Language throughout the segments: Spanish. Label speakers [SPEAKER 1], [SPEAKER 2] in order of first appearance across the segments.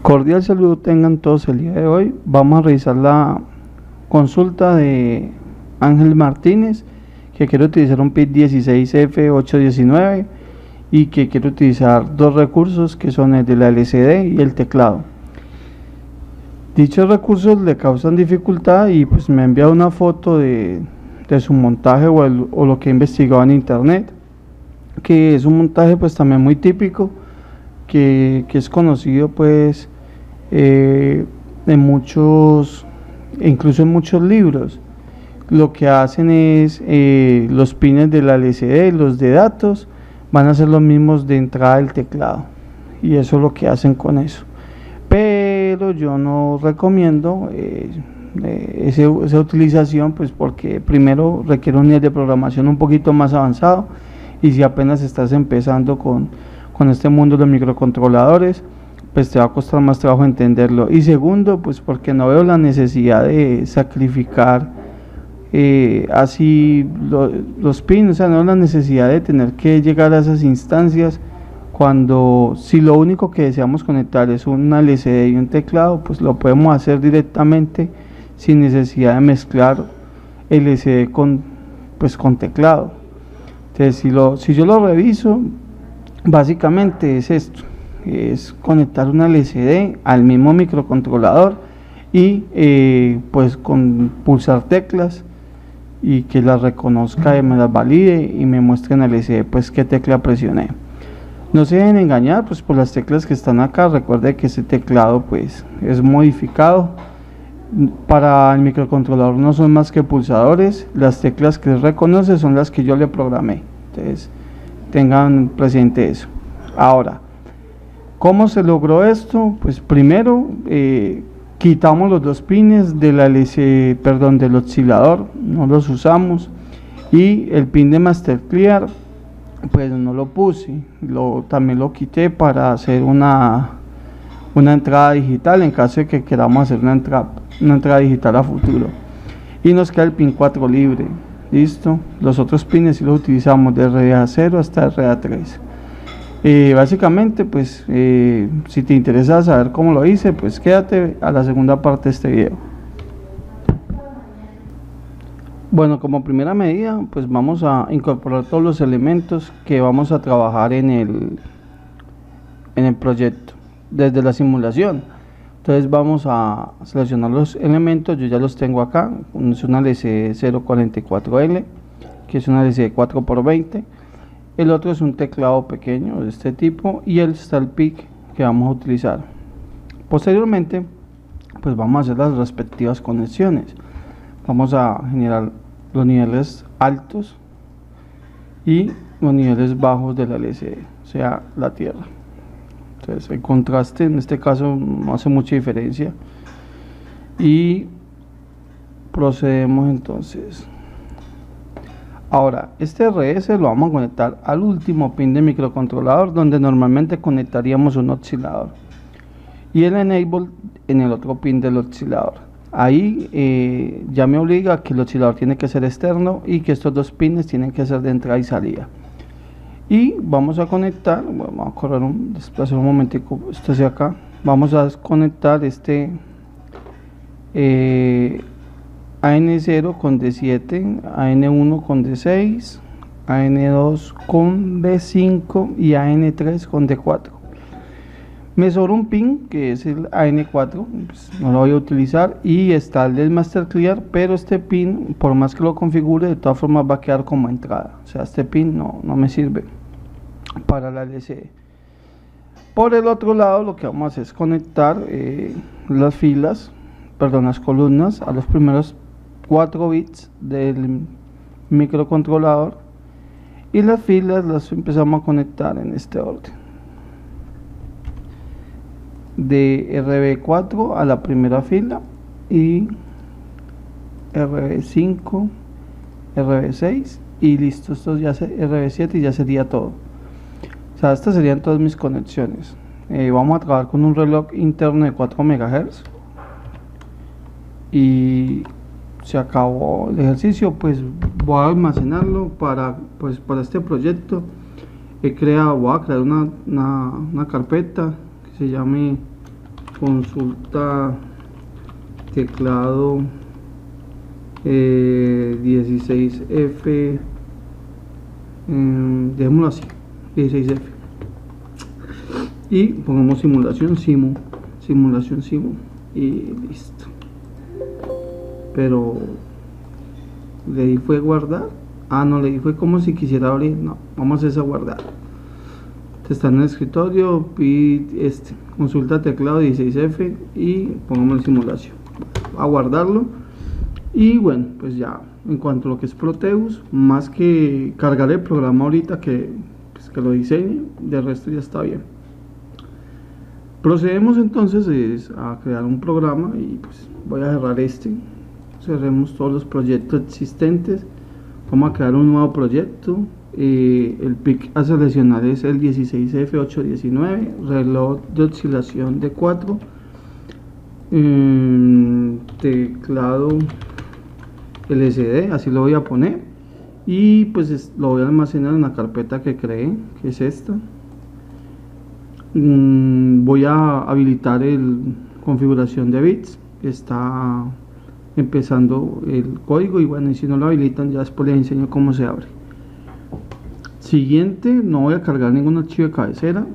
[SPEAKER 1] Cordial saludo tengan todos el día de hoy. Vamos a revisar la consulta de Ángel Martínez, que quiere utilizar un PIC 16F819 y que quiere utilizar dos recursos que son el de la LCD y el teclado. Dichos recursos le causan dificultad y pues me ha enviado una foto de su montaje o lo que he investigado en internet, que es un montaje pues también muy típico, que es conocido pues en muchos, incluso en muchos libros. Lo que hacen es los pines de la LCD, los de datos, van a ser los mismos de entrada del teclado, y eso es lo que hacen con eso. Pero yo no recomiendo esa utilización, pues porque primero requiere un nivel de programación un poquito más avanzado, y si apenas estás empezando con este mundo de los microcontroladores, pues te va a costar más trabajo entenderlo. Y segundo, pues porque no veo la necesidad de sacrificar así los pins, o sea, no veo la necesidad de tener que llegar a esas instancias, cuando si lo único que deseamos conectar es una LCD y un teclado, pues lo podemos hacer directamente sin necesidad de mezclar LCD con teclado. Entonces si yo lo reviso, básicamente es esto: es conectar una LCD al mismo microcontrolador y pues con pulsar teclas y que las reconozca y me las valide y me muestre en la LCD pues qué tecla presioné. No se dejen engañar pues por las teclas que están acá. Recuerde que ese teclado pues es modificado para el microcontrolador, no son más que pulsadores. Las teclas que reconoce son las que yo le programé, entonces tengan presente eso. Ahora, ¿cómo se logró esto? Pues primero quitamos los dos pines de la del oscilador, no los usamos, y el pin de Master Clear pues no lo puse, también lo quité para hacer una entrada digital en caso de que queramos hacer una entrada digital a futuro, y nos queda el pin 4 libre. Listo, los otros pines si los utilizamos de RDA0 hasta RDA3. Básicamente pues si te interesa saber cómo lo hice, pues quédate a la segunda parte de este video. Bueno, como primera medida pues vamos a incorporar todos los elementos que vamos a trabajar en el proyecto desde la simulación. Entonces vamos a seleccionar los elementos. Yo ya los tengo acá. Es una LCD 044L, que es una LCD 4x20. El otro es un teclado pequeño de este tipo, y está el PIC que vamos a utilizar. Posteriormente pues vamos a hacer las respectivas conexiones. Vamos a generar los niveles altos y los niveles bajos de la LCD, o sea, la tierra. Entonces el contraste en este caso no hace mucha diferencia, y procedemos entonces. Ahora, este RS lo vamos a conectar al último pin de microcontrolador, donde normalmente conectaríamos un oscilador, y el enable en el otro pin del oscilador. Ahí ya me obliga a que el oscilador tiene que ser externo y que estos dos pines tienen que ser de entrada y salida. Y vamos a conectar, vamos a correr desplazar un momentico esto hacia acá. Vamos a conectar este AN0 con D7, AN1 con D6, AN2 con D5 y AN3 con D4. Me sobra un pin que es el AN4, pues no lo voy a utilizar, y está el del Master Clear, pero este pin, por más que lo configure, de todas formas va a quedar como entrada. O sea, este pin no me sirve para la LCD. Por el otro lado, lo que vamos a hacer es conectar las columnas a los primeros 4 bits del microcontrolador, y las filas las empezamos a conectar en este orden: de RB4 a la primera fila, y RB5, RB6 y listo. Esto ya RB7 y ya sería todo. O sea, estas serían todas mis conexiones. Vamos a trabajar con un reloj interno de 4 MHz y se acabó el ejercicio. Pues voy a almacenarlo para este proyecto. Voy a crear una carpeta que se llame consulta teclado 16F, dejémoslo así, 16F, y pongamos simulación Simu y listo. Pero le di fue guardar, no, le di fue como si quisiera abrir, no, vamos a hacer guardar. Está en el escritorio y consulta teclado 16F y pongamos simulación, a guardarlo. Y bueno, pues ya en cuanto a lo que es Proteus, más que cargar el programa ahorita que lo diseñe, de resto ya está bien. Procedemos entonces a crear un programa y pues voy a cerrar cerremos todos los proyectos existentes, vamos a crear un nuevo proyecto. El PIC a seleccionar es el 16F819, reloj de oscilación de 4, teclado LCD, así lo voy a poner, y pues lo voy a almacenar en la carpeta que creé, que es esta. Voy a habilitar el configuración de bits, está empezando el código, y bueno, y si no lo habilitan ya después les enseño cómo se abre. Siguiente, no voy a cargar ningún archivo de cabecera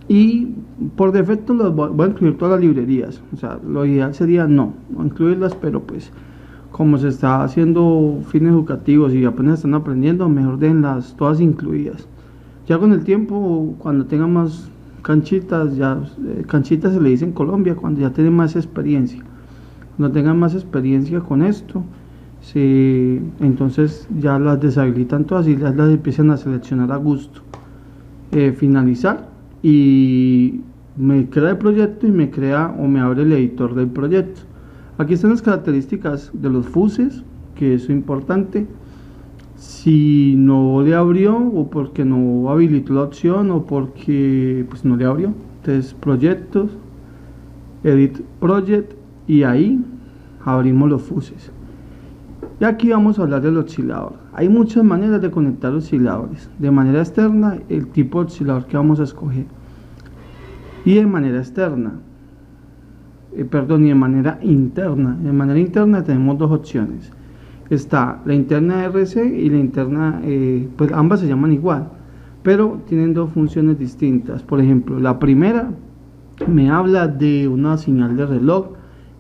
[SPEAKER 1] y por defecto voy a incluir todas las librerías. O sea, lo ideal sería no incluirlas, pero pues como se está haciendo fines educativos y apenas están aprendiendo, mejor denlas todas incluidas. Ya con el tiempo, cuando tengan más canchitas, canchitas se le dice en Colombia, cuando ya tienen más experiencia, cuando tengan más experiencia con esto, entonces ya las deshabilitan todas y las empiezan a seleccionar a gusto. Finalizar y me crea el proyecto y me abre el editor del proyecto. Aquí están las características de los fuses, que es importante. Si no le abrió, o porque no habilitó la opción, o porque pues no le abrió, entonces proyectos, edit project, y ahí abrimos los fuses. Y aquí vamos a hablar del oscilador. Hay muchas maneras de conectar osciladores. De manera externa, el tipo de oscilador que vamos a escoger, y de manera externa, y de manera interna. De manera interna tenemos dos opciones. Está la interna RC y la interna, pues ambas se llaman igual, pero tienen dos funciones distintas. Por ejemplo, la primera me habla de una señal de reloj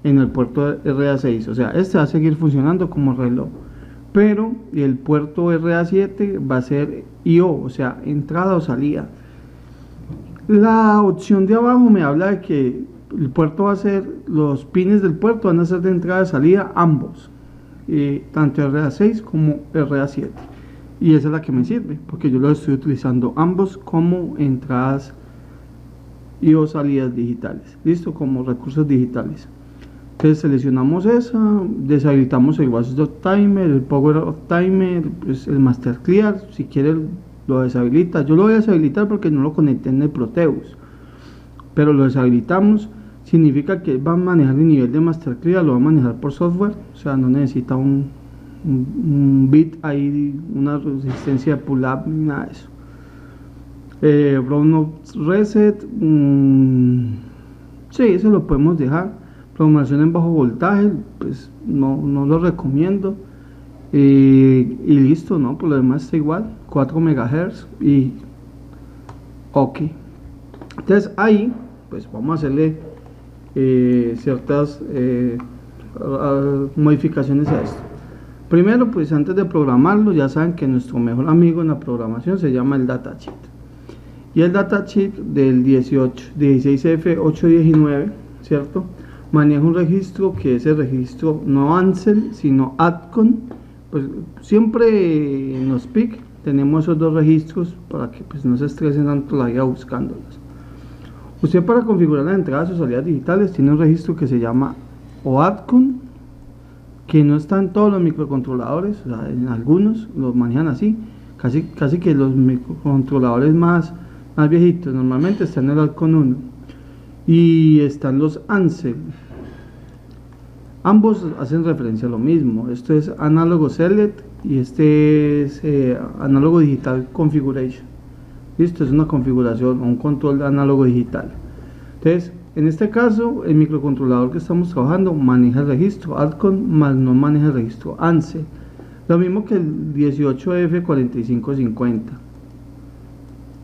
[SPEAKER 1] en el puerto RA6, o sea, este va a seguir funcionando como reloj, pero el puerto RA7 va a ser I/O, o sea, entrada o salida. La opción de abajo me habla de que el puerto va a ser, los pines del puerto van a ser de entrada y salida ambos, tanto RA6 como RA7, y esa es la que me sirve porque yo lo estoy utilizando ambos como entradas y o salidas digitales, listo, como recursos digitales. Entonces seleccionamos esa, deshabilitamos el Watchdog Timer, el Power of Timer, pues el Master Clear, si quiere lo deshabilita. Yo lo voy a deshabilitar porque no lo conecté en el Proteus, pero lo deshabilitamos. Significa que va a manejar el nivel de Master Clear, lo va a manejar por software, o sea, no necesita un bit ahí, una resistencia de pull-up ni nada de eso. Brown Reset, sí, eso lo podemos dejar. Programación en bajo voltaje, pues no lo recomiendo. Y listo, ¿no? Por lo demás está igual, 4 MHz y ok. Entonces ahí, pues vamos a hacerle ciertas modificaciones a esto. Primero, pues antes de programarlo, ya saben que nuestro mejor amigo en la programación se llama el datasheet. Y el datasheet del 16F819, ¿cierto? Maneja un registro que es el registro no ANSEL, sino ADCON. Pues siempre en los PIC tenemos esos dos registros para que pues no se estresen tanto la vida buscándolos. Usted, para configurar las entradas o salidas digitales, tiene un registro que se llama ADCON, que no está en todos los microcontroladores, o sea, en algunos los manejan así, casi que los microcontroladores más viejitos normalmente están en el ADCON 1, y están los ANSEL. Ambos hacen referencia a lo mismo. Esto es Analog Select y este es Analog Digital Configuration. Listo, es una configuración, un control de análogo digital. Entonces, En este caso, el microcontrolador que estamos trabajando maneja el registro ADCON, más no maneja el registro ANSE. Lo mismo que el 18F4550.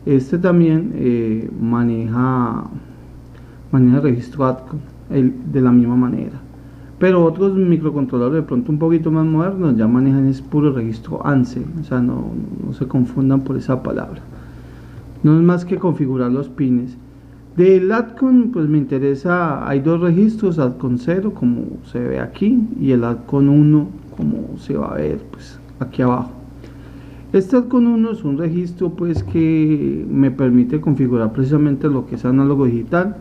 [SPEAKER 1] Este también maneja el registro ADCON de la misma manera. Pero otros microcontroladores de pronto un poquito más modernos ya manejan es puro registro ANSE. O sea, no se confundan por esa palabra. No es más que configurar los pines. Del ADCON pues me interesa, hay dos registros, ADCON 0 como se ve aquí y el ADCON 1 como se va a ver pues aquí abajo. Este ADCON 1 es un registro pues que me permite configurar precisamente lo que es análogo digital,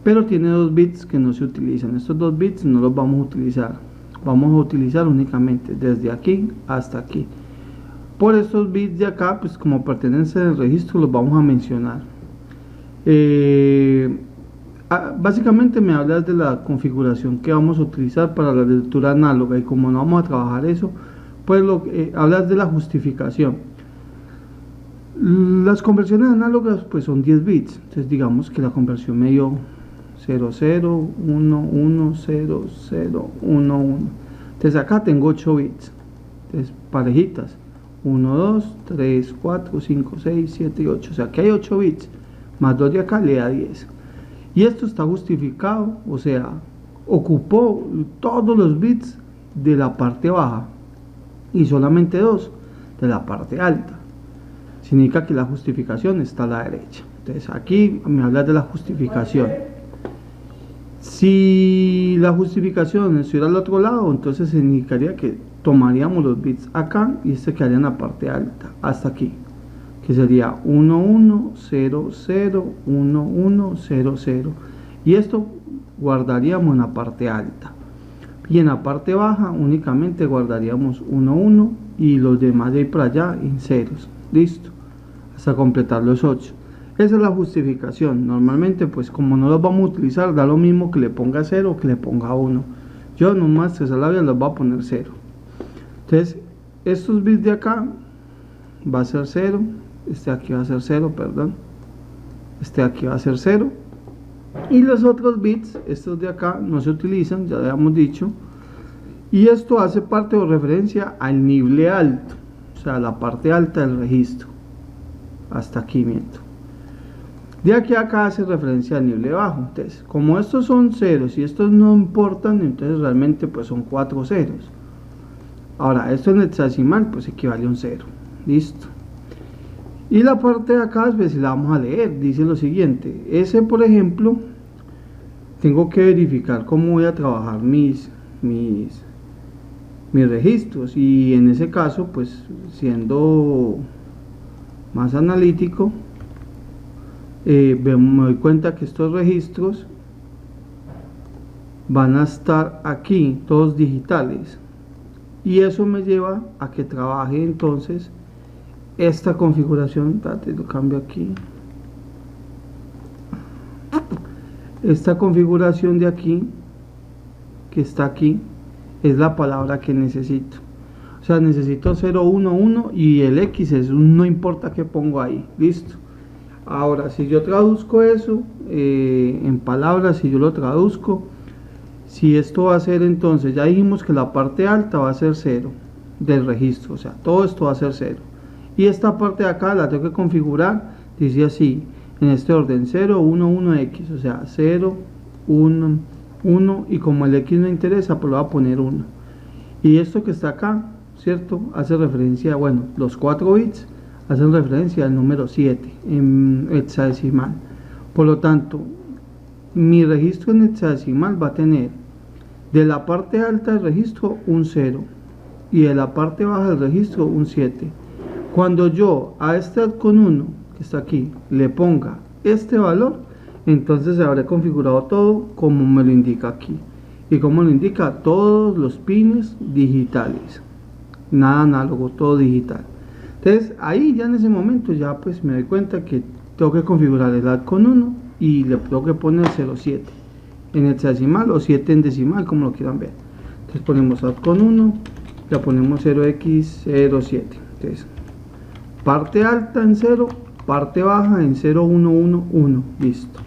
[SPEAKER 1] pero tiene 2 bits que no se utilizan. Estos 2 bits no los vamos a utilizar, vamos a utilizar únicamente desde aquí hasta aquí. Por estos bits de acá pues como pertenecen al registro los vamos a mencionar. Básicamente me hablas de la configuración que vamos a utilizar para la lectura análoga, y como no vamos a trabajar eso, pues hablas de la justificación. Las conversiones análogas pues son 10 bits, entonces digamos que la conversión me dio 00, 1, 1, 0, 0, 1, 1. Entonces acá tengo 8 bits, entonces parejitas, 1, 2, 3, 4, 5, 6, 7 y 8, o sea que hay 8 bits. Más 2 de acá le da 10. Y esto está justificado, o sea, ocupó todos los bits de la parte baja y solamente 2 de la parte alta. Significa que la justificación está a la derecha. Entonces aquí me habla de la justificación. Si la justificación estuviera al otro lado, entonces significaría que tomaríamos los bits acá y este quedaría en la parte alta, hasta aquí, que sería 1, 1, 0, 0, 1, 1, 0, 0. Y esto guardaríamos en la parte alta. Y en la parte baja únicamente guardaríamos 1, 1 y los demás de ahí para allá en ceros. Listo. Hasta completar los 8. Esa es la justificación. Normalmente pues como no los vamos a utilizar, da lo mismo que le ponga 0 o que le ponga 1. Yo nomás 3 a la vez los voy a poner 0. Entonces estos bits de acá va a ser 0. Este aquí va a ser 0, perdón. Este aquí va a ser 0. Y los otros bits, estos de acá, no se utilizan, ya habíamos dicho. Y esto hace parte o referencia al nivel alto, o sea, la parte alta del registro. Hasta aquí miento. De aquí a acá hace referencia al nivel bajo. Entonces, como estos son ceros y estos no importan, entonces realmente pues son 4 ceros. Ahora, esto en hexadecimal pues equivale a un 0. Listo. Y la parte de acá, pues si la vamos a leer, dice lo siguiente. Ese, por ejemplo, tengo que verificar cómo voy a trabajar mis registros. Y en ese caso, pues siendo más analítico, me doy cuenta que estos registros van a estar aquí, todos digitales. Y eso me lleva a que trabaje entonces esta configuración. Espérate, lo cambio aquí. Esta configuración de aquí, que está aquí, es la palabra que necesito. O sea, necesito 0, 1, 1 y el X es un no importa qué pongo ahí. Listo. Ahora, si yo traduzco eso en palabras, si yo lo traduzco, si esto va a ser entonces, ya dijimos que la parte alta va a ser 0 del registro, o sea, todo esto va a ser 0. Y esta parte de acá la tengo que configurar, dice así, en este orden, 0, 1, 1, X, o sea, 0, 1, 1, y como el X no interesa, pues lo voy a poner 1. Y esto que está acá, ¿cierto? Hace referencia, bueno, los 4 bits hacen referencia al número 7 en hexadecimal. Por lo tanto, mi registro en hexadecimal va a tener de la parte alta del registro un 0 y de la parte baja del registro un 7. Cuando yo a este ADCON 1 que está aquí le ponga este valor, entonces se habrá configurado todo como me lo indica aquí. Y como lo indica, todos los pines digitales, nada análogo, todo digital. Entonces ahí ya en ese momento ya pues me doy cuenta que tengo que configurar el ADCON 1 y le tengo que poner 07 en hexadecimal o 7 en decimal, como lo quieran ver. Entonces ponemos ADCON 1, le ponemos 0x07. Entonces parte alta en 0, parte baja en 0, 1, 1, 1. Listo.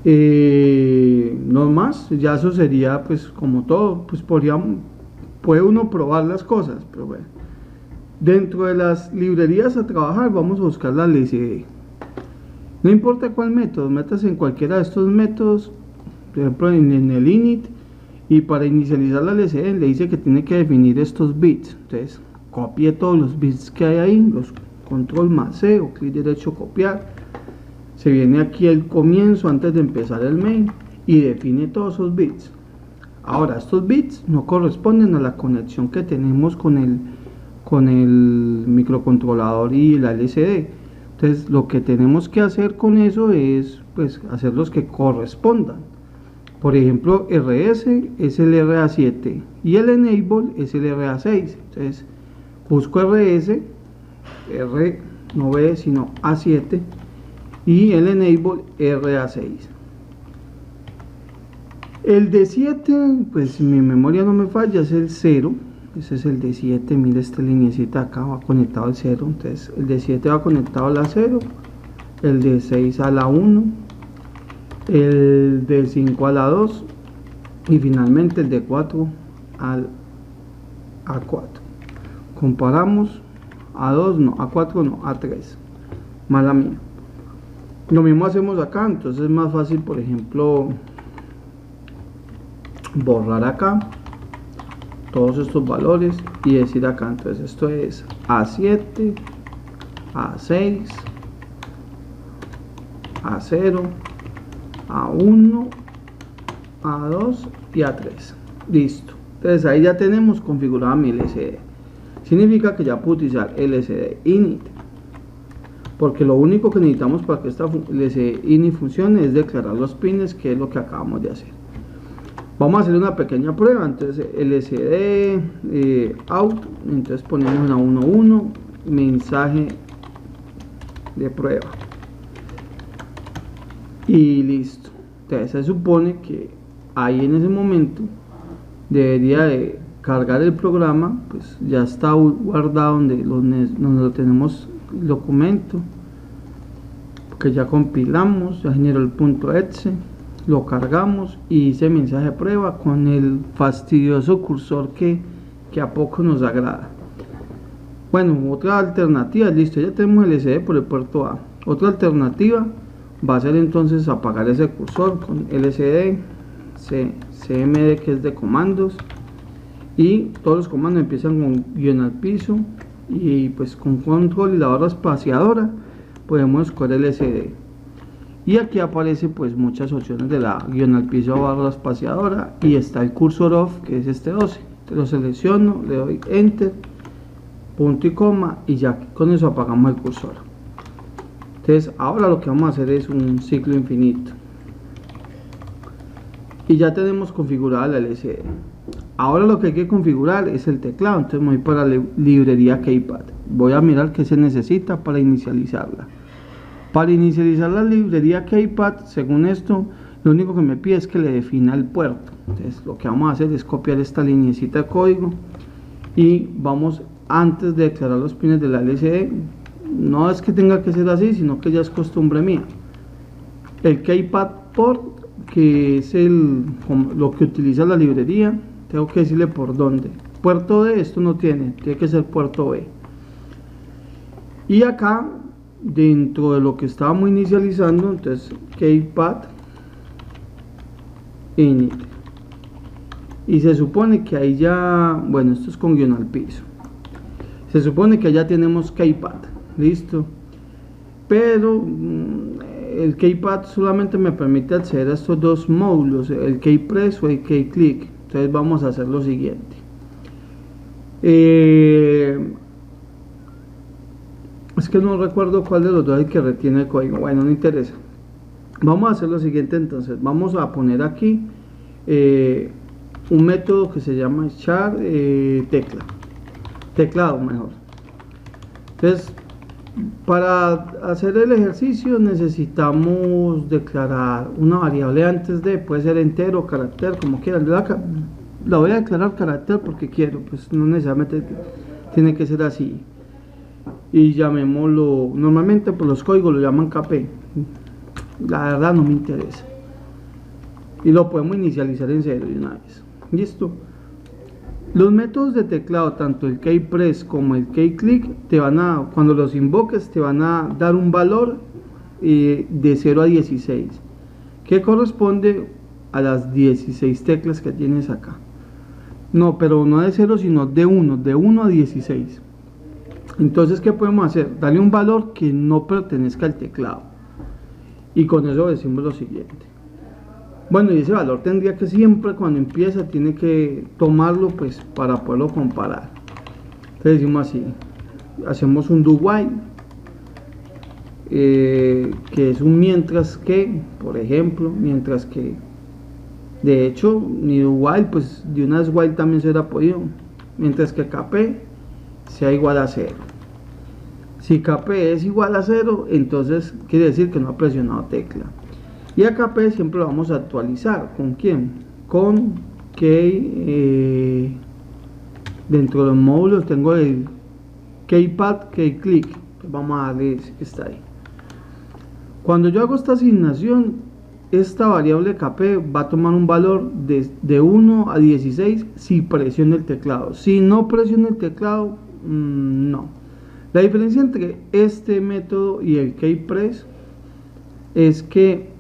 [SPEAKER 1] No más, ya eso sería pues como todo, pues puede uno probar las cosas, pero bueno. Dentro de las librerías a trabajar vamos a buscar la LCD. No importa cuál método, metas en cualquiera de estos métodos, por ejemplo en el init, y para inicializar la LCD le dice que tiene que definir estos bits. Entonces copie todos los bits que hay ahí, los control más C o clic derecho copiar. Se viene aquí el comienzo antes de empezar el main y define todos esos bits. Ahora estos bits no corresponden a la conexión que tenemos con el microcontrolador y la LCD. Entonces lo que tenemos que hacer con eso es pues hacer los que correspondan. Por ejemplo, RS es el RA7 y el enable es el RA6. Entonces busco RS, R no B sino A7 y el enable RA6. El D7, pues mi memoria no me falla, es el 0. Ese es el D7, mire esta lineecita acá va conectado al 0. Entonces el D7 va conectado a la 0, el D6 a la 1, el D5 a la 2 y finalmente el D4 al A4. Comparamos A2 no, A4 no, A3, mala mía. Lo mismo hacemos acá, entonces es más fácil, por ejemplo, borrar acá todos estos valores y decir acá, entonces esto es A7, A6, A0, A1, A2 y A3. Listo. Entonces ahí ya tenemos configurada mi LCD. Significa que ya puedo utilizar LCD init, porque lo único que necesitamos para que esta LCD init funcione es declarar los pines, que es lo que acabamos de hacer. Vamos a hacer una pequeña prueba. Entonces LCD out, entonces ponemos en A11 mensaje de prueba y listo. Entonces se supone que ahí en ese momento debería de cargar el programa, pues ya está guardado donde lo tenemos el documento, que ya compilamos, ya generó el punto .exe, lo cargamos y hice mensaje de prueba con el fastidioso cursor que a poco nos agrada. Bueno, otra alternativa, listo, ya tenemos el LCD por el puerto A. Otra alternativa va a ser entonces apagar ese cursor con LCD CMD, que es de comandos, y todos los comandos empiezan con guión al piso, y pues con control y la barra espaciadora podemos escoger LCD. Y aquí aparece pues muchas opciones de la guión al piso barra espaciadora, y está el cursor off, que es este 12. Entonces lo selecciono, le doy enter, punto y coma, y ya con eso apagamos el cursor. Entonces ahora lo que vamos a hacer es un ciclo infinito y ya tenemos configurada la LCD. Ahora lo que hay que configurar es el teclado. Entonces me voy para la librería Keypad, voy a mirar qué se necesita para inicializarla. Para inicializar la librería Keypad, según esto, lo único que me pide es que le defina el puerto. Entonces lo que vamos a hacer es copiar esta lineecita de código y vamos, antes de declarar los pines de la LCD, no es que tenga que ser así, sino que ya es costumbre mía, el Keypad port, que es lo que utiliza la librería, tengo que decirle por dónde. Puerto D esto no tiene que ser puerto B. Y acá dentro de lo que estábamos inicializando, entonces Keypad init, y se supone que ahí ya, bueno, esto es con guión al piso, se supone que ya tenemos Keypad listo, pero el Keypad solamente me permite acceder a estos dos módulos, el Keypress o el Keyclick. Entonces vamos a hacer lo siguiente. Es que no recuerdo cuál de los dos es el que retiene el código. Bueno, no interesa. Vamos a hacer lo siguiente entonces. Vamos a poner aquí un método que se llama char teclado mejor. Entonces, para hacer el ejercicio necesitamos declarar una variable antes de, puede ser entero o carácter, como quieran. La voy a declarar carácter porque quiero, pues no necesariamente tiene que ser así. Y llamémoslo, normalmente por los códigos lo llaman KP, la verdad no me interesa. y lo podemos inicializar en 0 de una vez. Listo. Los métodos de teclado, tanto el keypress como el keyclick, cuando los invoques te van a dar un valor de 0 a 16, que corresponde a las 16 teclas que tienes acá. No, pero no de 0, sino de 1 a 16. Entonces, ¿qué podemos hacer? Darle un valor que no pertenezca al teclado. Y con eso decimos lo siguiente. Bueno, y ese valor tendría que siempre, cuando empieza, tiene que tomarlo pues para poderlo comparar. Entonces decimos así, hacemos un do while, que es un mientras que, por ejemplo, mientras que, de hecho, ni do while, pues de una vez while también se hubiera podido, mientras que kp sea igual a 0. Si kp es igual a 0, entonces quiere decir que no ha presionado tecla. Y a kp siempre lo vamos a actualizar. ¿Con quién? Con key. Dentro de los módulos tengo el keypad, keyclick. Vamos a darle ese que está ahí. Cuando yo hago esta asignación, esta variable kp va a tomar un valor de 1 a 16 si presiona el teclado. Si no presiona el teclado, no. La diferencia entre este método y el keypress es que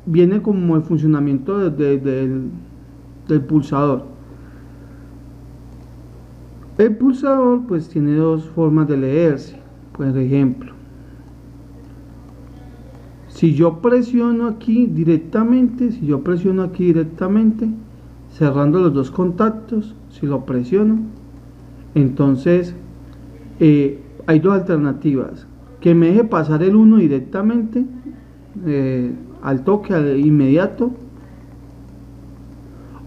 [SPEAKER 1] viene como el funcionamiento del pulsador. El pulsador pues tiene dos formas de leerse. Por ejemplo, si yo presiono aquí directamente, cerrando los dos contactos, si lo presiono, entonces hay dos alternativas: que me deje pasar el 1 directamente, al toque inmediato,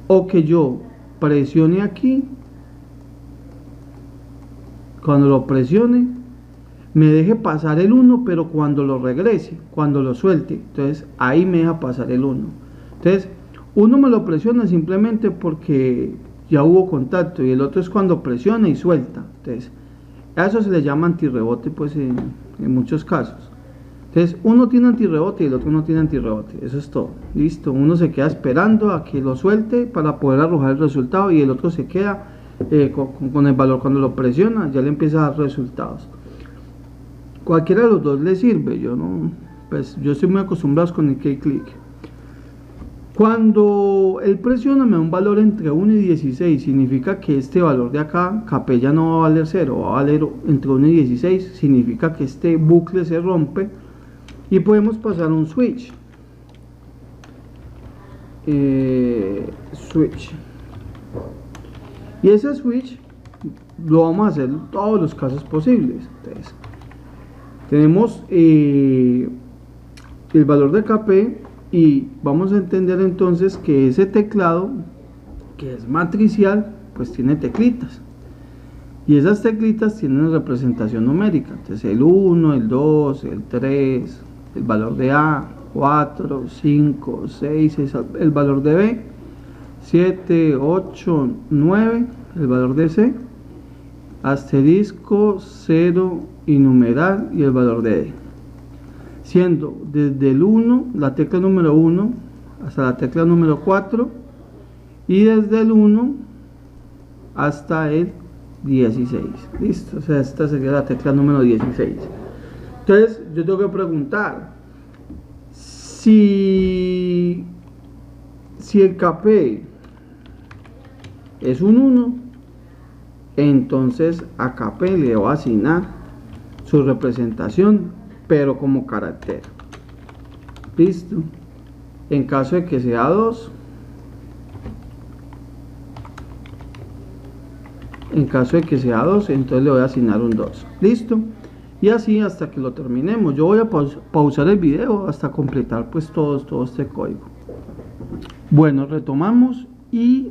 [SPEAKER 1] o que yo presione aquí, cuando lo presione me deje pasar el 1, pero cuando lo regrese, cuando lo suelte, entonces ahí me deja pasar el 1. Entonces uno me lo presiona simplemente porque ya hubo contacto, y el otro es cuando presiona y suelta. Entonces a eso se le llama antirrebote, pues en muchos casos. Entonces uno tiene antirrebote y el otro no tiene antirrebote. Eso es todo. Listo. Uno se queda esperando a que lo suelte para poder arrojar el resultado, y el otro se queda con el valor. Cuando lo presiona ya le empieza a dar resultados. Cualquiera de los dos le sirve. Yo estoy muy acostumbrado con el keyclick. Cuando él presiona me da un valor entre 1 y 16, significa que este valor de acá, kp, ya no va a valer 0, va a valer entre 1 y 16, significa que este bucle se rompe y podemos pasar un switch. Y ese switch lo vamos a hacer en todos los casos posibles. Entonces, tenemos el valor de kp, y vamos a entender entonces que ese teclado, que es matricial, pues tiene teclitas, y esas teclitas tienen representación numérica. Entonces el 1, el 2, el 3, el valor de A, 4, 5, 6, el valor de B, 7, 8, 9, el valor de C, asterisco, 0 y numeral, y el valor de D, siendo desde el 1, la tecla número 1, hasta la tecla número 4, y desde el 1 hasta el 16. Listo. O sea, esta sería la tecla número 16. Entonces yo tengo que preguntar si el kp es un 1, entonces a kp le voy a asignar su representación, pero como carácter. Listo. En caso de que sea 2, entonces le voy a asignar un 2. Listo. Y así hasta que lo terminemos. Yo voy a pausar el video hasta completar pues todo este código. Bueno, retomamos y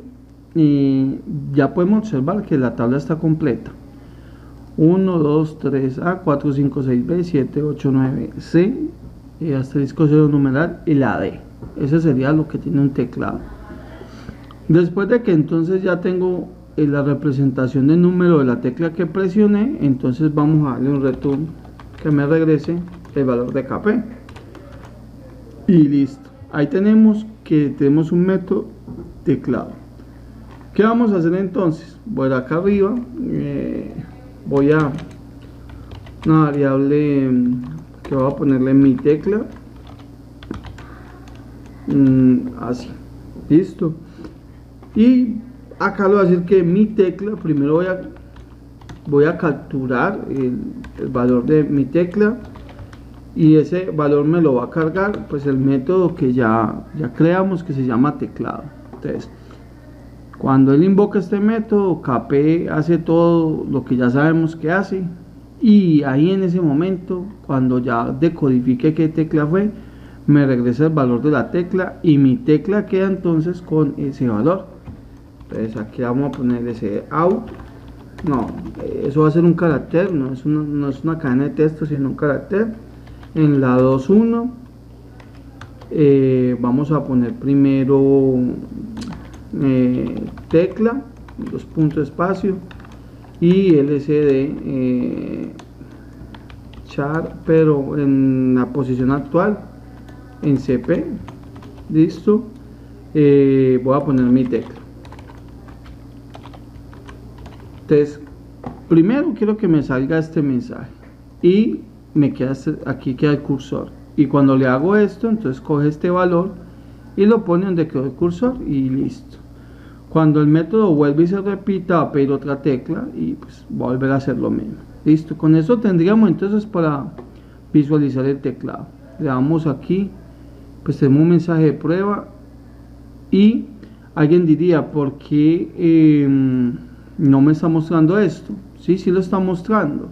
[SPEAKER 1] ya podemos observar que la tabla está completa. 1, 2, 3, A, 4, 5, 6, B, 7, 8, 9, C, asterisco 0 numeral, y la D. Ese sería lo que tiene un teclado. Después de que entonces ya tengo la representación del número de la tecla que presioné, entonces vamos a darle un return que me regrese el valor de kp. y listo. Ahí tenemos que tenemos un método teclado. ¿Qué vamos a hacer entonces? Voy acá arriba, voy a una variable que voy a ponerle mi tecla, así, listo. Y acá lo voy a decir que mi tecla, primero voy a capturar el valor de mi tecla, y ese valor me lo va a cargar pues el método que ya creamos, que se llama teclado. Entonces, cuando él invoca este método, KP hace todo lo que ya sabemos que hace, y ahí en ese momento, cuando ya decodifique qué tecla fue, me regresa el valor de la tecla, y mi tecla queda entonces con ese valor. Entonces aquí vamos a poner ese out. No, eso va a ser un carácter, no es una cadena de texto, sino un carácter. En la 2.1 vamos a poner primero tecla, dos puntos espacio, y LCD char, pero en la posición actual en CP. Listo. Voy a poner mi tecla. Entonces, primero quiero que me salga este mensaje y me queda aquí queda el cursor, y cuando le hago esto, entonces coge este valor y lo pone donde quedó el cursor y listo. Cuando el método vuelve y se repita, va a pedir otra tecla y pues va a volver a hacer lo mismo. Listo, con eso tendríamos entonces para visualizar el teclado. Le damos aquí, pues tenemos un mensaje de prueba, y alguien diría, ¿por qué no me está mostrando esto? Sí lo está mostrando.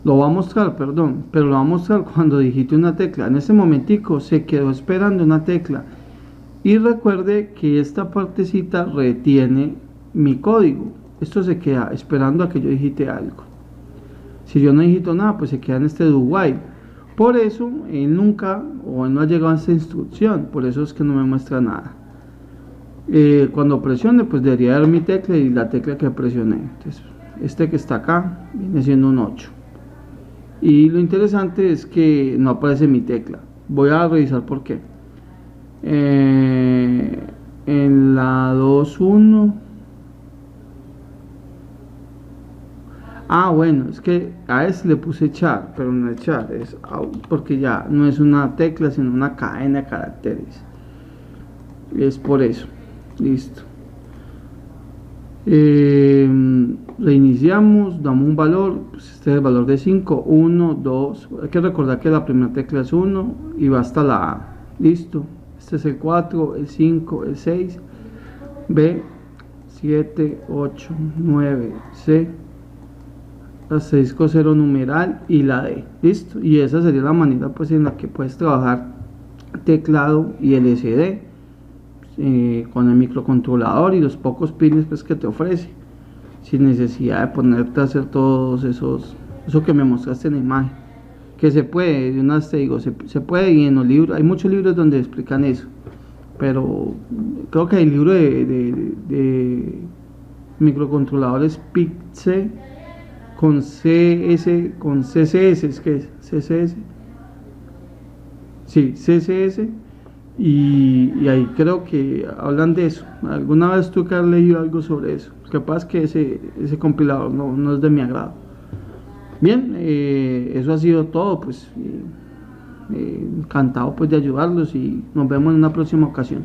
[SPEAKER 1] Lo va a mostrar, perdón, pero lo va a mostrar cuando digite una tecla. En ese momentico se quedó esperando una tecla. Y recuerde que esta partecita retiene mi código. Esto se queda esperando a que yo digite algo. Si yo no digito nada, pues se queda en este do while. Por eso él nunca, o él no ha llegado a esta instrucción. Por eso es que no me muestra nada. Cuando presione, pues debería dar mi tecla y la tecla que presioné. Entonces, este que está acá viene siendo un 8. Y lo interesante es que no aparece mi tecla. Voy a revisar por qué. En la 2.1. Bueno, es que a ese le puse char, pero no es char, es out, porque ya no es una tecla, sino una cadena de caracteres. Es por eso. Listo. Reiniciamos, damos un valor, pues este es el valor de 5, 1, 2, hay que recordar que la primera tecla es 1 y va hasta la A. Listo. Este es el 4, el 5, el 6, B, 7, 8, 9, C, la 6 con 0 numeral y la D. Listo. Y esa sería la manera pues en la que puedes trabajar teclado y LCD con el microcontrolador y los pocos pines pues que te ofrece, sin necesidad de ponerte a hacer todos eso que me mostraste en la imagen, que se puede, de unas te digo, se puede, y en los libros, hay muchos libros donde explican eso, pero creo que hay libro de microcontroladores PIC-C con CS, con CSS, es que es CSS, sí, CSS, y ahí creo que hablan de eso. Alguna vez tuve que haber leído algo sobre eso. Lo que pasa es que ese compilador no es de mi agrado. Bien, eso ha sido todo, pues encantado pues de ayudarlos, y nos vemos en una próxima ocasión.